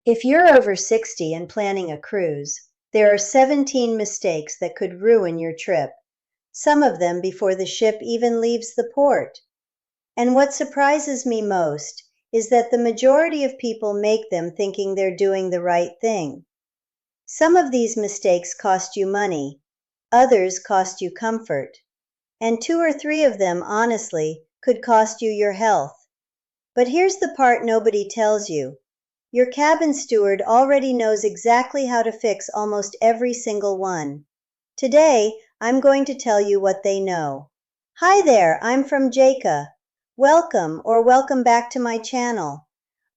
If you're over 60 and planning a cruise, there are 17 mistakes that could ruin your trip, some of them before the ship even leaves the port. And what surprises me most is that the majority of people make them thinking they're doing the right thing. Some of these mistakes cost you money, others cost you comfort, and 2 or 3 of them, honestly, could cost you your health. But here's the part nobody tells you. Your cabin steward already knows exactly how to fix almost every single one. Today, I'm going to tell you what they know. Hi there, I'm from Jamaica. Welcome back to my channel.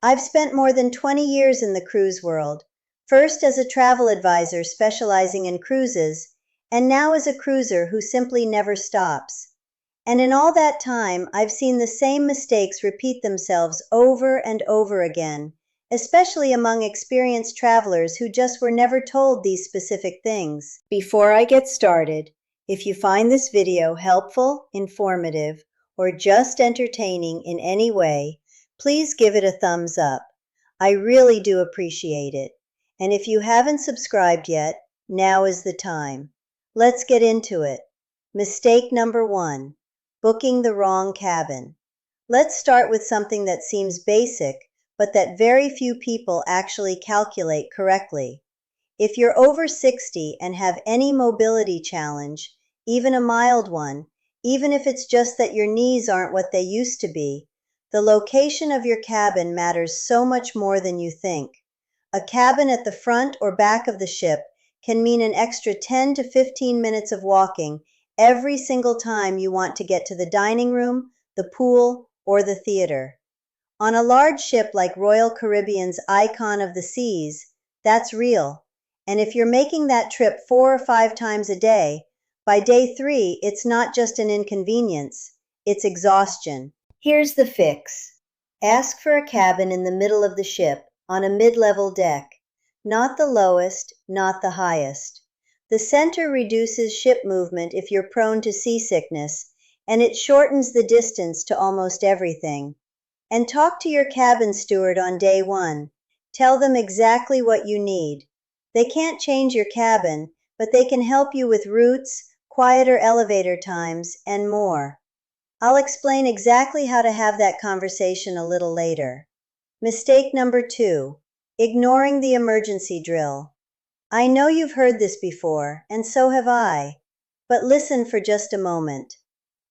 I've spent more than 20 years in the cruise world, first as a travel advisor specializing in cruises, and now as a cruiser who simply never stops. And in all that time, I've seen the same mistakes repeat themselves over and over again, especially among experienced travelers who just were never told these specific things. Before I get started, if you find this video helpful, informative, or just entertaining in any way, please give it a thumbs up. I really do appreciate it. And if you haven't subscribed yet, now is the time. Let's get into it. Mistake number 1, booking the wrong cabin. Let's start with something that seems basic, but that very few people actually calculate correctly. If you're over 60 and have any mobility challenge, even a mild one, even if it's just that your knees aren't what they used to be, the location of your cabin matters so much more than you think. A cabin at the front or back of the ship can mean an extra 10 to 15 minutes of walking every single time you want to get to the dining room, the pool, or the theater. On a large ship like Royal Caribbean's Icon of the Seas, that's real. And if you're making that trip 4 or 5 times a day, by day 3, it's not just an inconvenience, it's exhaustion. Here's the fix. Ask for a cabin in the middle of the ship, on a mid-level deck. Not the lowest, not the highest. The center reduces ship movement if you're prone to seasickness, and it shortens the distance to almost everything. And talk to your cabin steward on day 1. Tell them exactly what you need. They can't change your cabin, but they can help you with routes, quieter elevator times, and more. I'll explain exactly how to have that conversation a little later. Mistake number 2, ignoring the emergency drill. I know you've heard this before, and so have I, but listen for just a moment.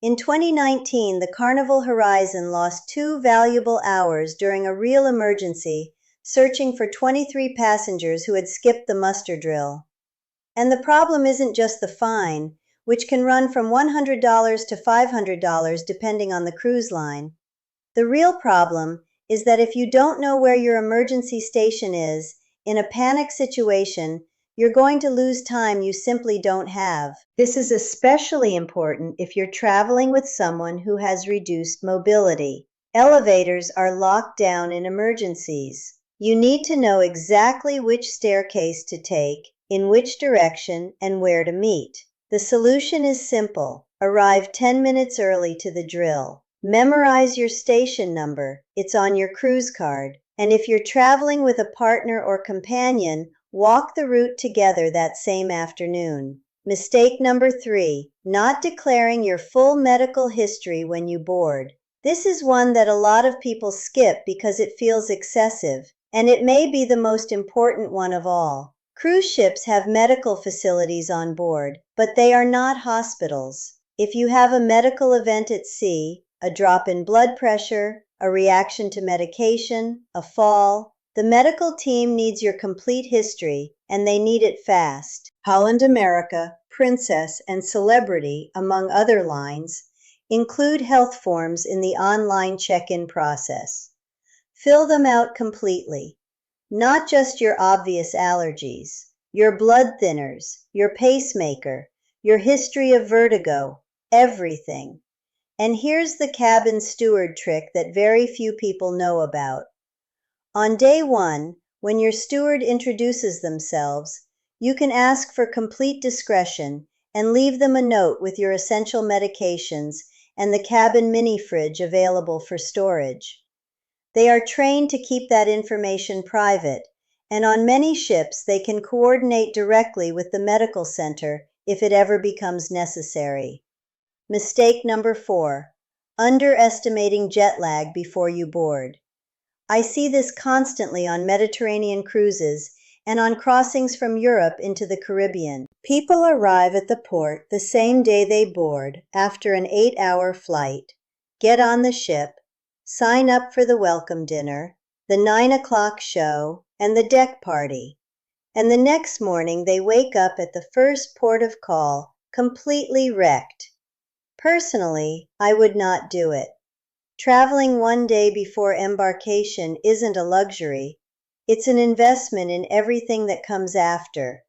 In 2019, the Carnival Horizon lost 2 valuable hours during a real emergency, searching for 23 passengers who had skipped the muster drill. And the problem isn't just the fine, which can run from $100 to $500 depending on the cruise line. The real problem is that if you don't know where your emergency station is, in a panic situation, you're going to lose time you simply don't have. This is especially important if you're traveling with someone who has reduced mobility. Elevators are locked down in emergencies. You need to know exactly which staircase to take, in which direction, and where to meet. The solution is simple. Arrive 10 minutes early to the drill. Memorize your station number. It's on your cruise card. And if you're traveling with a partner or companion, walk the route together that same afternoon. Mistake number 3, not declaring your full medical history when you board. This is one that a lot of people skip because it feels excessive, and it may be the most important one of all. Cruise ships have medical facilities on board, but they are not hospitals. If you have a medical event at sea, a drop in blood pressure, a reaction to medication, a fall, the medical team needs your complete history, and they need it fast. Holland America, Princess, and Celebrity, among other lines, include health forms in the online check-in process. Fill them out completely. Not just your obvious allergies, your blood thinners, your pacemaker, your history of vertigo, everything. And here's the cabin steward trick that very few people know about. On day 1, when your steward introduces themselves, you can ask for complete discretion and leave them a note with your essential medications and the cabin mini fridge available for storage. They are trained to keep that information private, and on many ships they can coordinate directly with the medical center if it ever becomes necessary. Mistake number 4. Underestimating jet lag before you board. I see this constantly on Mediterranean cruises and on crossings from Europe into the Caribbean. People arrive at the port the same day they board after an 8-hour flight, get on the ship, sign up for the welcome dinner, the 9 o'clock show, and the deck party. And the next morning they wake up at the first port of call, completely wrecked. Personally, I would not do it. Traveling one day before embarkation isn't a luxury. It's an investment in everything that comes after.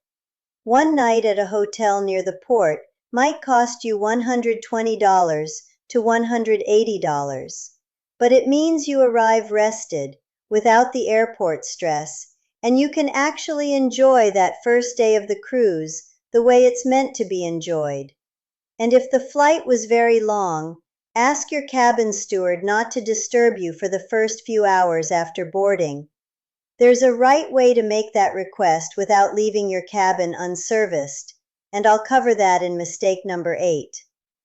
One night at a hotel near the port might cost you $120 to $180, but it means you arrive rested, without the airport stress, and you can actually enjoy that first day of the cruise the way it's meant to be enjoyed. And if the flight was very long, ask your cabin steward not to disturb you for the first few hours after boarding. There's a right way to make that request without leaving your cabin unserviced, and I'll cover that in mistake number 8.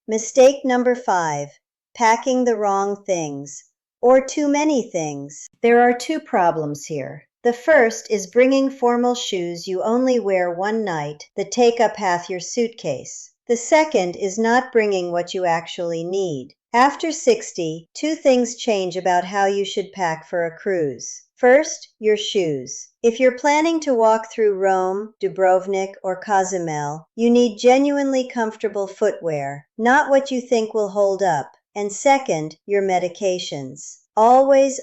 Mistake number 5. Packing the wrong things, or too many things. There are 2 problems here. The first is bringing formal shoes you only wear one night that take up half your suitcase. The second is not bringing what you actually need. After 60, 2 things change about how you should pack for a cruise. First, your shoes. If you're planning to walk through Rome, Dubrovnik, or Cozumel, you need genuinely comfortable footwear, not what you think will hold up. And second, your medications. Always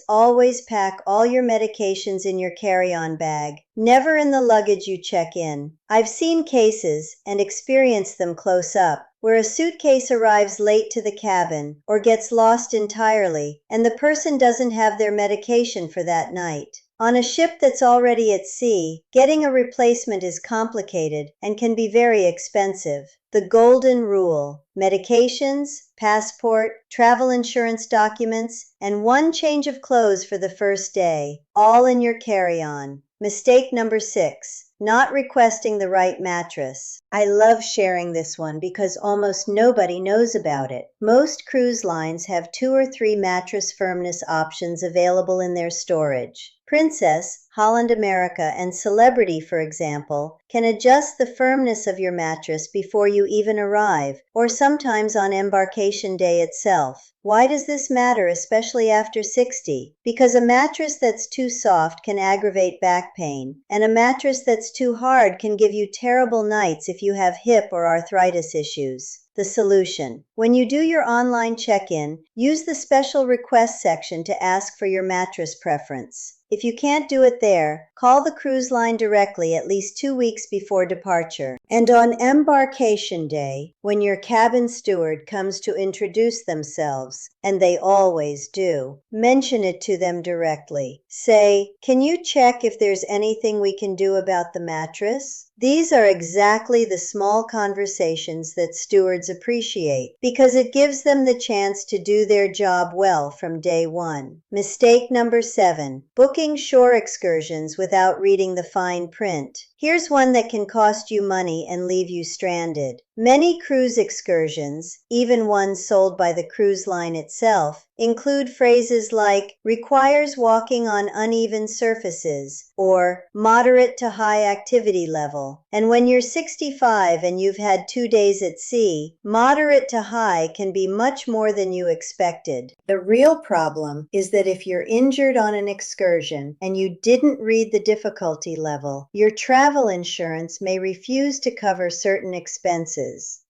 pack all your medications in your carry-on bag, never in the luggage you check in. I've seen cases, and experienced them close up, where a suitcase arrives late to the cabin or gets lost entirely, and the person doesn't have their medication for that night. On a ship that's already at sea, getting a replacement is complicated and can be very expensive. The golden rule: medications, passport, travel insurance documents, and 1 change of clothes for the first day, all in your carry-on. Mistake number 6. Not requesting the right mattress. I love sharing this one because almost nobody knows about it. Most cruise lines have 2 or 3 mattress firmness options available in their storage. Princess, Holland America, and Celebrity, for example, can adjust the firmness of your mattress before you even arrive, or sometimes on embarkation day itself. Why does this matter, especially after 60? Because a mattress that's too soft can aggravate back pain, and a mattress that's too hard can give you terrible nights if you have hip or arthritis issues. The solution: when you do your online check-in, use the special request section to ask for your mattress preference. If you can't do it there, call the cruise line directly at least 2 weeks before departure. And on embarkation day, when your cabin steward comes to introduce themselves, and they always do, mention it to them directly. Say, "Can you check if there's anything we can do about the mattress?" These are exactly the small conversations that stewards appreciate, because it gives them the chance to do their job well from day one. Mistake number 7. Booking shore excursions without reading the fine print. Here's one that can cost you money and leave you stranded. Many cruise excursions, even ones sold by the cruise line itself, include phrases like "requires walking on uneven surfaces" or "moderate to high activity level." And when you're 65 and you've had 2 days at sea, moderate to high can be much more than you expected. The real problem is that if you're injured on an excursion and you didn't read the difficulty level, your travel insurance may refuse to cover certain expenses.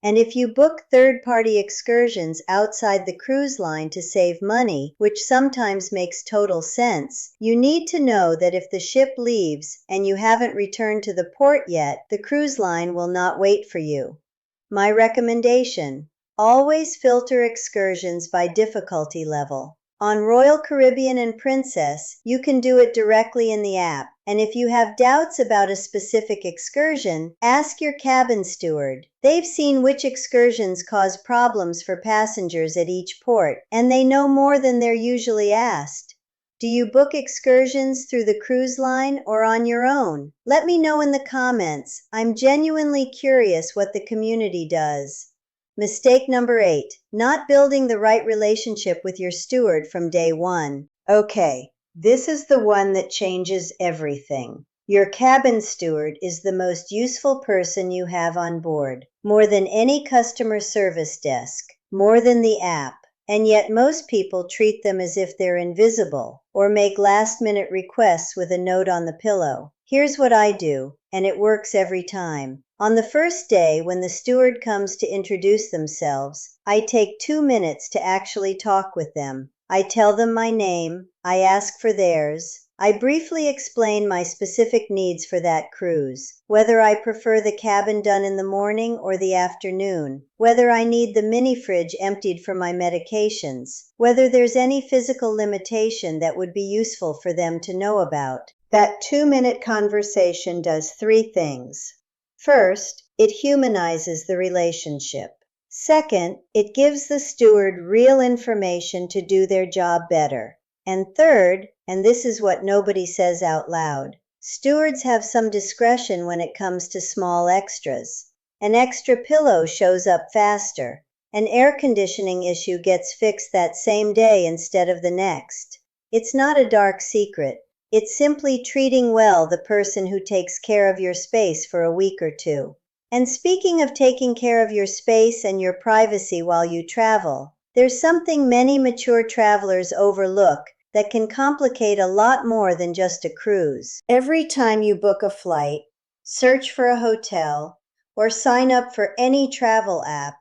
And if you book third-party excursions outside the cruise line to save money, which sometimes makes total sense, you need to know that if the ship leaves and you haven't returned to the port yet, the cruise line will not wait for you. My recommendation: always filter excursions by difficulty level. On Royal Caribbean and Princess, you can do it directly in the app. And if you have doubts about a specific excursion, ask your cabin steward. They've seen which excursions cause problems for passengers at each port, and they know more than they're usually asked. Do you book excursions through the cruise line or on your own? Let me know in the comments. I'm genuinely curious what the community does. Mistake number 8, not building the right relationship with your steward from day one. Okay, this is the one that changes everything. Your cabin steward is the most useful person you have on board, more than any customer service desk, more than the app. And yet most people treat them as if they're invisible or make last-minute requests with a note on the pillow. Here's what I do, and it works every time. On the first day, when the steward comes to introduce themselves, I take 2 minutes to actually talk with them. I tell them my name, I ask for theirs, I briefly explain my specific needs for that cruise, whether I prefer the cabin done in the morning or the afternoon, whether I need the mini fridge emptied for my medications, whether there's any physical limitation that would be useful for them to know about. That 2-minute conversation does 3 things. First, it humanizes the relationship. Second, it gives the steward real information to do their job better. And third, and this is what nobody says out loud, stewards have some discretion when it comes to small extras. An extra pillow shows up faster. An air conditioning issue gets fixed that same day instead of the next. It's not a dark secret. It's simply treating well the person who takes care of your space for a week or 2. And speaking of taking care of your space and your privacy while you travel, there's something many mature travelers overlook that can complicate a lot more than just a cruise. Every time you book a flight, search for a hotel, or sign up for any travel app,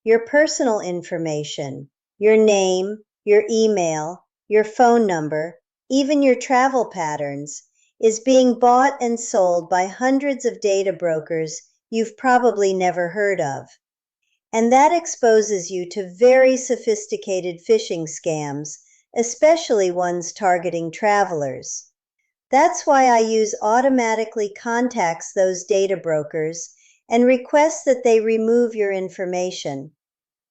your personal information, your name, your email, your phone number, even your travel patterns, is being bought and sold by hundreds of data brokers you've probably never heard of. And that exposes you to very sophisticated phishing scams, especially ones targeting travelers. That's why I use automatically contacts those data brokers and requests that they remove your information.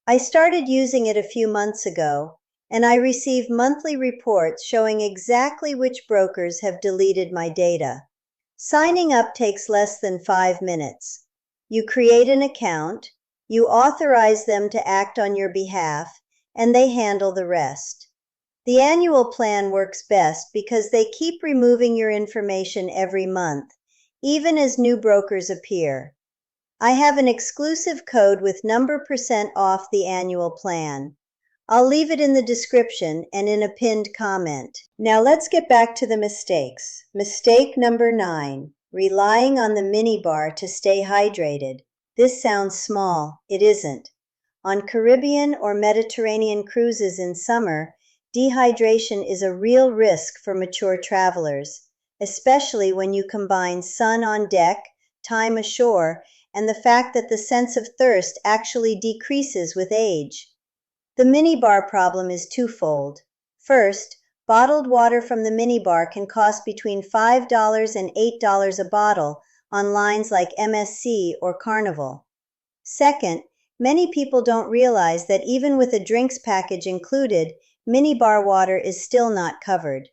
I started using it a few months ago, and I receive monthly reports showing exactly which brokers have deleted my data. Signing up takes less than 5 minutes. You create an account, you authorize them to act on your behalf, and they handle the rest. The annual plan works best because they keep removing your information every month, even as new brokers appear. I have an exclusive code with number % off the annual plan. I'll leave it in the description and in a pinned comment. Now let's get back to the mistakes. Mistake number 9, relying on the minibar to stay hydrated. This sounds small. It isn't. On Caribbean or Mediterranean cruises in summer, dehydration is a real risk for mature travelers, especially when you combine sun on deck, time ashore, and the fact that the sense of thirst actually decreases with age. The minibar problem is twofold. First, bottled water from the minibar can cost between $5 and $8 a bottle on lines like MSC or Carnival. Second, many people don't realize that even with a drinks package included, minibar water is still not covered.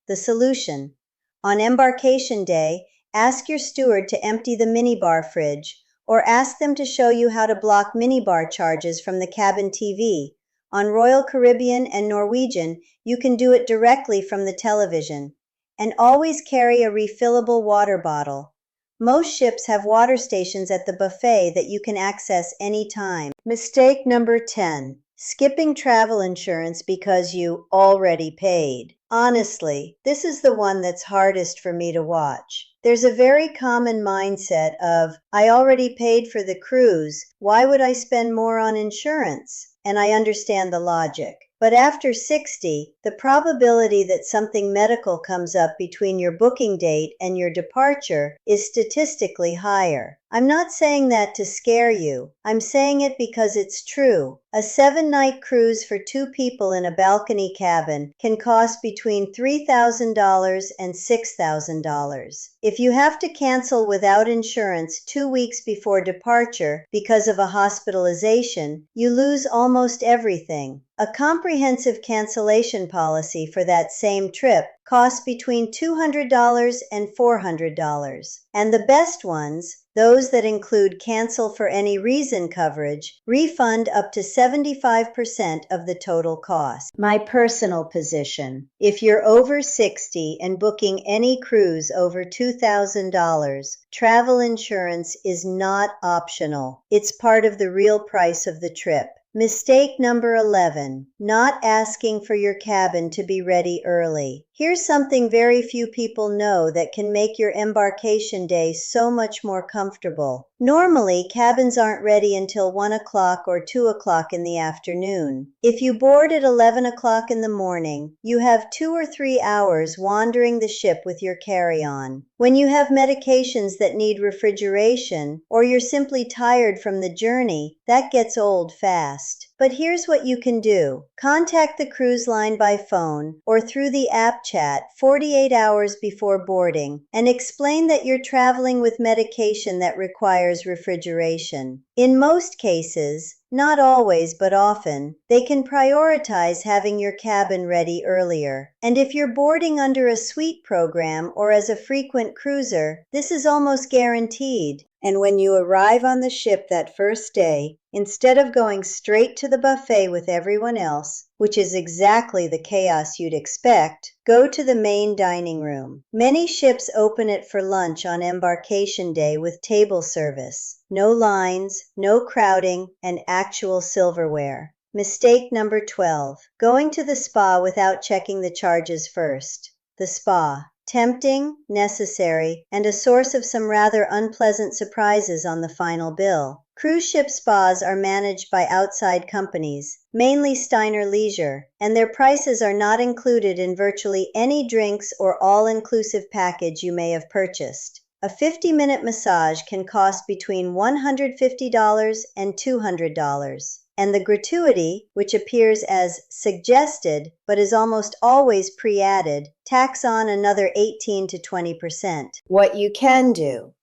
The solution: on embarkation day, ask your steward to empty the minibar fridge, or ask them to show you how to block minibar charges from the cabin TV. On Royal Caribbean and Norwegian, you can do it directly from the television. And always carry a refillable water bottle. Most ships have water stations at the buffet that you can access anytime. Mistake number 10. Skipping travel insurance because you already paid. Honestly, this is the one that's hardest for me to watch. There's a very common mindset of, I already paid for the cruise, why would I spend more on insurance? And I understand the logic. But after 60, the probability that something medical comes up between your booking date and your departure is statistically higher. I'm not saying that to scare you. I'm saying it because it's true. A 7-night cruise for 2 people in a balcony cabin can cost between $3,000 and $6,000. If you have to cancel without insurance 2 weeks before departure because of a hospitalization, you lose almost everything. A comprehensive cancellation policy for that same trip costs between $200 and $400. And the best ones, those that include cancel for any reason coverage, refund up to 75% of the total cost. My personal position: if you're over 60 and booking any cruise over $2,000, travel insurance is not optional. It's part of the real price of the trip. Mistake number 11, not asking for your cabin to be ready early. Here's something very few people know that can make your embarkation day so much more comfortable. Normally, cabins aren't ready until 1 o'clock or 2 o'clock in the afternoon. If you board at 11 o'clock in the morning, you have 2 or 3 hours wandering the ship with your carry-on. When you have medications that need refrigeration, or you're simply tired from the journey, that gets old fast. But here's what you can do. Contact the cruise line by phone or through the app chat 48 hours before boarding and explain that you're traveling with medication that requires refrigeration. In most cases, not always but often, they can prioritize having your cabin ready earlier. And if you're boarding under a suite program or as a frequent cruiser, this is almost guaranteed. And when you arrive on the ship that first day, instead of going straight to the buffet with everyone else, which is exactly the chaos you'd expect, go to the main dining room. Many ships open it for lunch on embarkation day with table service. No lines, no crowding, and actual silverware. Mistake number 12, going to the spa without checking the charges first. The spa. Tempting, necessary, and a source of some rather unpleasant surprises on the final bill. Cruise ship spas are managed by outside companies, mainly Steiner Leisure, and their prices are not included in virtually any drinks or all-inclusive package you may have purchased. A 50-minute massage can cost between $150 and $200. And the gratuity, which appears as suggested but is almost always pre-added, tacks on another 18 to 20%. What you can do.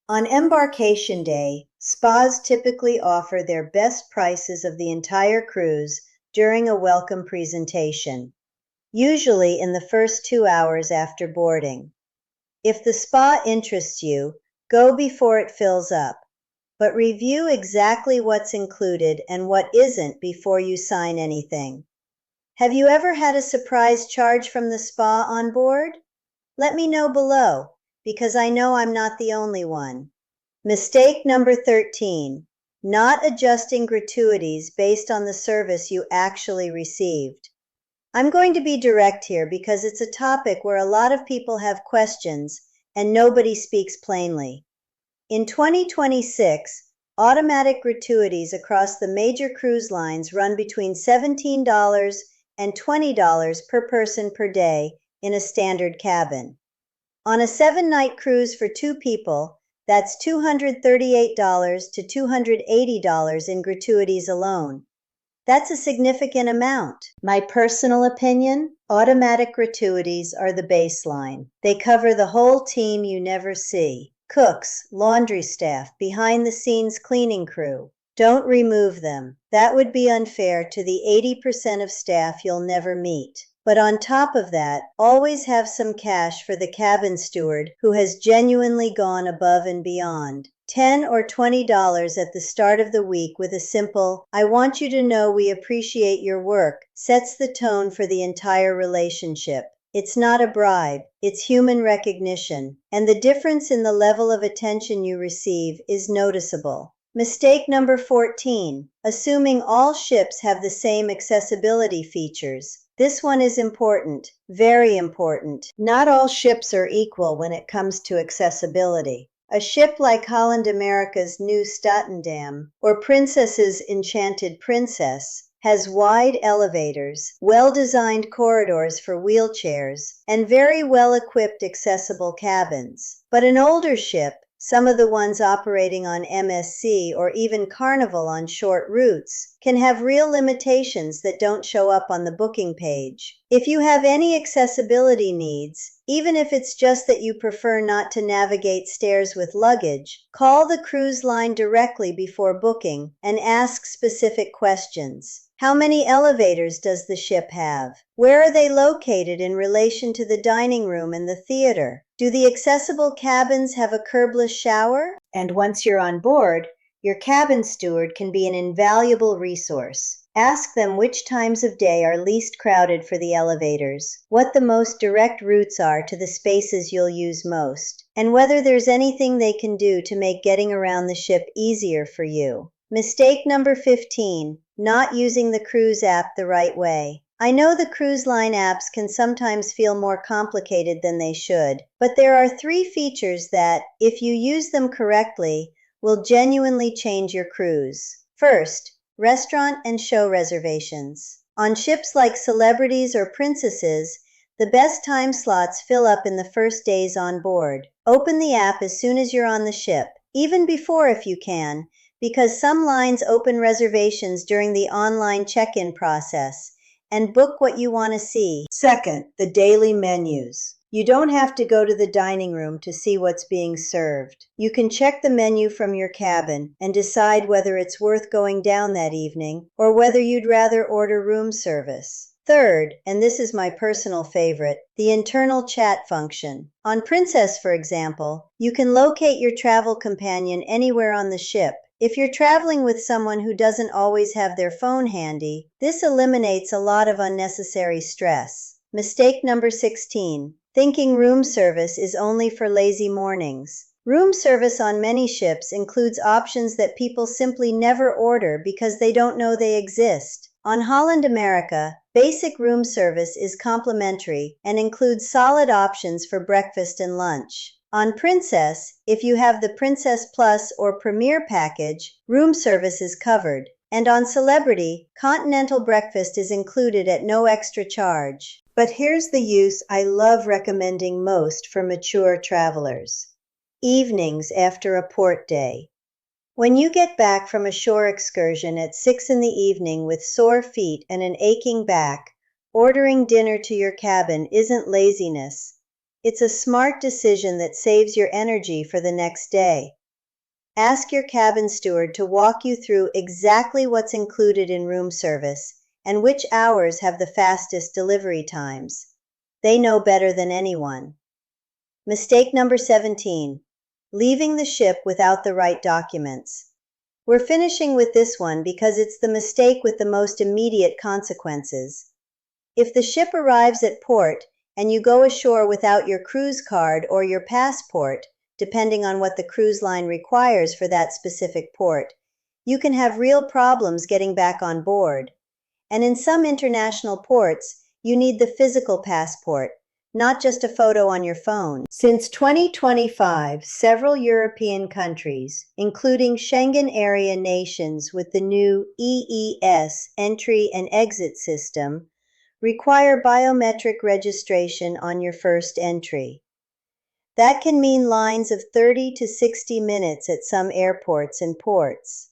On embarkation day, spas typically offer their best prices of the entire cruise during a welcome presentation, usually in the first 2 hours after boarding. If the spa interests you, go before it fills up. But review exactly what's included and what isn't before you sign anything. Have you ever had a surprise charge from the spa on board? Let me know below, because I know I'm not the only one. Mistake number 13, not adjusting gratuities based on the service you actually received. I'm going to be direct here because it's a topic where a lot of people have questions and nobody speaks plainly. In 2026, automatic gratuities across the major cruise lines run between $17 and $20 per person per day in a standard cabin. On a 7-night cruise for 2 people, that's $238 to $280 in gratuities alone. That's a significant amount. My personal opinion, automatic gratuities are the baseline. They cover the whole team you never see. Cooks, laundry staff, behind-the-scenes cleaning crew. Don't remove them. That would be unfair to the 80% of staff you'll never meet. But on top of that, always have some cash for the cabin steward who has genuinely gone above and beyond. $10 or $20 at the start of the week with a simple, "I want you to know we appreciate your work," sets the tone for the entire relationship. It's not a bribe, it's human recognition, and the difference in the level of attention you receive is noticeable. Mistake number 14, assuming all ships have the same accessibility features. This one is important, very important. Not all ships are equal when it comes to accessibility. A ship like Holland America's New Statendam or Princess's Enchanted Princess has wide elevators, well-designed corridors for wheelchairs, and very well-equipped accessible cabins. But an older ship, some of the ones operating on MSC or even Carnival on short routes, can have real limitations that don't show up on the booking page. If you have any accessibility needs, even if it's just that you prefer not to navigate stairs with luggage, call the cruise line directly before booking and ask specific questions. How many elevators does the ship have? Where are they located in relation to the dining room and the theater? Do the accessible cabins have a curbless shower? And once you're on board, your cabin steward can be an invaluable resource. Ask them which times of day are least crowded for the elevators, what the most direct routes are to the spaces you'll use most, and whether there's anything they can do to make getting around the ship easier for you. Mistake number 15, not using the cruise app the right way. I know the cruise line apps can sometimes feel more complicated than they should, but there are 3 features that, if you use them correctly, will genuinely change your cruise. First, restaurant and show reservations. On ships like Celebrities or Princesses, the best time slots fill up in the first days on board. Open the app as soon as you're on the ship, even before if you can, because some lines open reservations during the online check-in process, and book what you want to see. Second, the daily menus. You don't have to go to the dining room to see what's being served. You can check the menu from your cabin and decide whether it's worth going down that evening or whether you'd rather order room service. Third, and this is my personal favorite, the internal chat function. On Princess, for example, you can locate your travel companion anywhere on the ship. If you're traveling with someone who doesn't always have their phone handy, this eliminates a lot of unnecessary stress. Mistake number 16. Thinking room service is only for lazy mornings. Room service on many ships includes options that people simply never order because they don't know they exist. On Holland America, basic room service is complimentary and includes solid options for breakfast and lunch. On Princess, if you have the Princess Plus or Premier package, room service is covered. And on Celebrity, continental breakfast is included at no extra charge. But here's the use I love recommending most for mature travelers. Evenings after a port day. When you get back from a shore excursion at 6 in the evening with sore feet and an aching back, ordering dinner to your cabin isn't laziness. It's a smart decision that saves your energy for the next day. Ask your cabin steward to walk you through exactly what's included in room service and which hours have the fastest delivery times. They know better than anyone. Mistake number 17. Leaving the ship without the right documents. We're finishing with this one because it's the mistake with the most immediate consequences. If the ship arrives at port and you go ashore without your cruise card or your passport, depending on what the cruise line requires for that specific port, you can have real problems getting back on board. And in some international ports, you need the physical passport, not just a photo on your phone. Since 2025, several European countries, including Schengen area nations with the new EES entry and exit system, require biometric registration on your first entry. That can mean lines of 30 to 60 minutes at some airports and ports.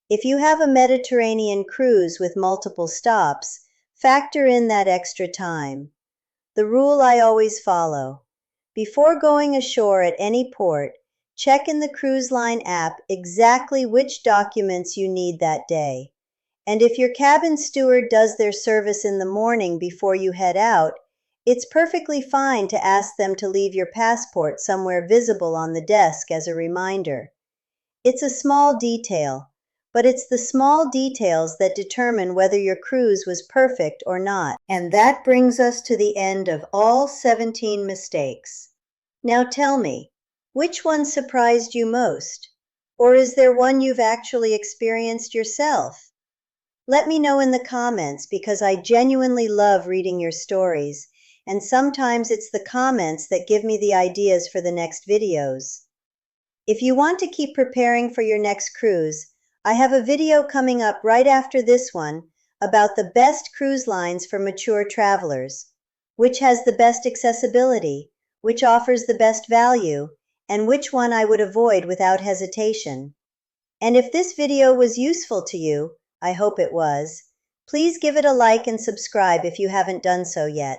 If you have a Mediterranean cruise with multiple stops, factor in that extra time. The rule I always follow: before going ashore at any port, check in the cruise line app exactly which documents you need that day. And if your cabin steward does their service in the morning before you head out, it's perfectly fine to ask them to leave your passport somewhere visible on the desk as a reminder. It's a small detail, but it's the small details that determine whether your cruise was perfect or not. And that brings us to the end of all 17 mistakes. Now tell me, which one surprised you most? Or is there one you've actually experienced yourself? Let me know in the comments, because I genuinely love reading your stories, and sometimes it's the comments that give me the ideas for the next videos. If you want to keep preparing for your next cruise, I have a video coming up right after this one about the best cruise lines for mature travelers, which has the best accessibility, which offers the best value, and which one I would avoid without hesitation. And if this video was useful to you, I hope it was, Please give it a like and subscribe if you haven't done so yet.